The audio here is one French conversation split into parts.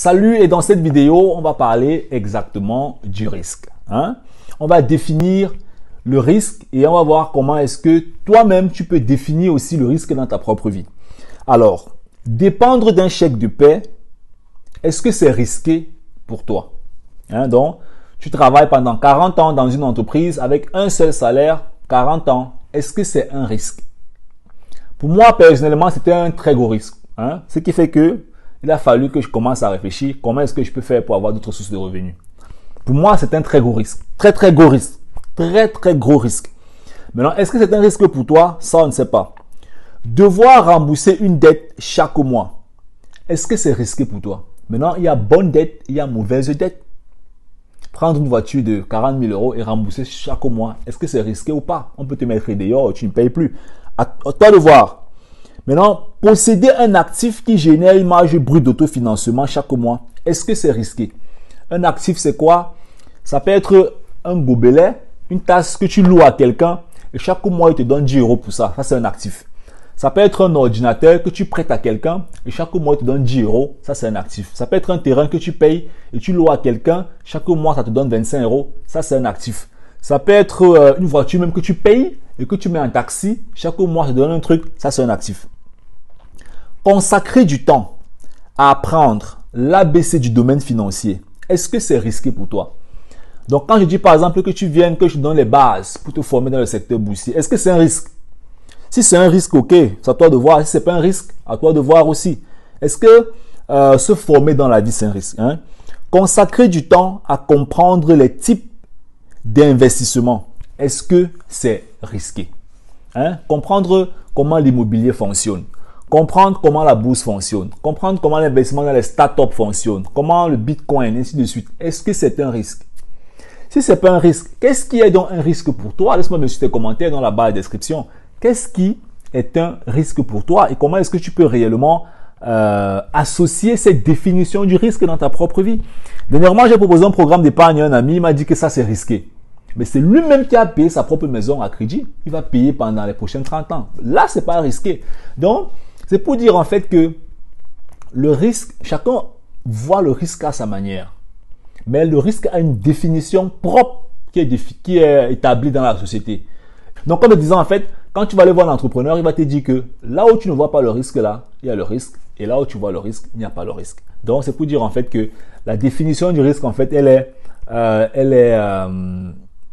Salut, et dans cette vidéo, on va parler exactement du risque. On va définir le risque et on va voir comment est-ce que toi-même tu peux définir aussi le risque dans ta propre vie. Alors, dépendre d'un chèque de paie, est-ce que c'est risqué pour toi? Donc, tu travailles pendant 40 ans dans une entreprise avec un seul salaire, 40 ans. Est-ce que c'est un risque? Pour moi, personnellement, c'était un très gros risque. Ce qui fait que il a fallu que je commence à réfléchir comment est-ce que je peux faire pour avoir d'autres sources de revenus. Pour moi, c'est un très gros risque. Très gros risque. Très gros risque. Maintenant, est-ce que c'est un risque pour toi? Ça, on ne sait pas. Devoir rembourser une dette chaque mois. Est-ce que c'est risqué pour toi? Maintenant, il y a bonne dette, il y a mauvaise dette. Prendre une voiture de 40 000 euros et rembourser chaque mois, est-ce que c'est risqué ou pas? On peut te mettre dehors, tu ne payes plus. À toi de voir. Maintenant, posséder un actif qui génère une marge brute d'autofinancement chaque mois, est-ce que c'est risqué? Un actif, c'est quoi? Ça peut être un gobelet, une tasse que tu loues à quelqu'un et chaque mois, il te donne 10 euros pour ça. Ça, c'est un actif. Ça peut être un ordinateur que tu prêtes à quelqu'un et chaque mois, il te donne 10 euros. Ça, c'est un actif. Ça peut être un terrain que tu payes et tu loues à quelqu'un. Chaque mois, ça te donne 25 euros. Ça, c'est un actif. Ça peut être une voiture même que tu payes et que tu mets en taxi. Chaque mois, ça te donne un truc. Ça, c'est un actif. Consacrer du temps à apprendre l'ABC du domaine financier, est-ce que c'est risqué pour toi? Donc, quand je dis par exemple que tu viennes, que je te donne les bases pour te former dans le secteur boursier, est-ce que c'est un risque? Si c'est un risque, ok, c'est à toi de voir. Si c'est pas un risque, à toi de voir aussi. Est-ce que se former dans la vie, c'est un risque? Consacrer du temps à comprendre les types d'investissement, est-ce que c'est risqué? Comprendre comment l'immobilier fonctionne. Comprendre comment la bourse fonctionne, comprendre comment l'investissement dans les startups fonctionne, comment le bitcoin, ainsi de suite. Est-ce que c'est un risque? Si c'est pas un risque, qu'est-ce qui est donc un risque pour toi? Laisse-moi me mettre tes commentaires dans la barre de description. Qu'est-ce qui est un risque pour toi et comment est-ce que tu peux réellement associer cette définition du risque dans ta propre vie? Dernièrement, j'ai proposé un programme d'épargne à un ami, il m'a dit que ça c'est risqué. Mais c'est lui-même qui a payé sa propre maison à crédit. Il va payer pendant les prochaines 30 ans. Là, c'est pas risqué. Donc, c'est pour dire en fait que le risque, chacun voit le risque à sa manière. Mais le risque a une définition propre qui est établie dans la société. Donc, en te disant en fait, quand tu vas aller voir l'entrepreneur, il va te dire que là où tu ne vois pas le risque là, il y a le risque. Et là où tu vois le risque, il n'y a pas le risque. Donc, c'est pour dire en fait que la définition du risque en fait,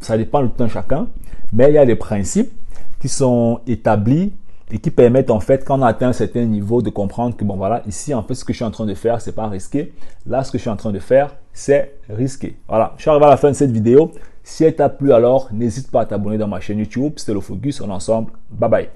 ça dépend de tout un chacun. Mais il y a des principes qui sont établis et qui permettent en fait, quand on atteint un certain niveau, de comprendre que bon voilà, ici en fait ce que je suis en train de faire, c'est pas risqué. Là, ce que je suis en train de faire, c'est risqué. Voilà, je suis arrivé à la fin de cette vidéo. Si elle t'a plu, alors n'hésite pas à t'abonner dans ma chaîne YouTube. C'était le Focus, on est ensemble. Bye bye.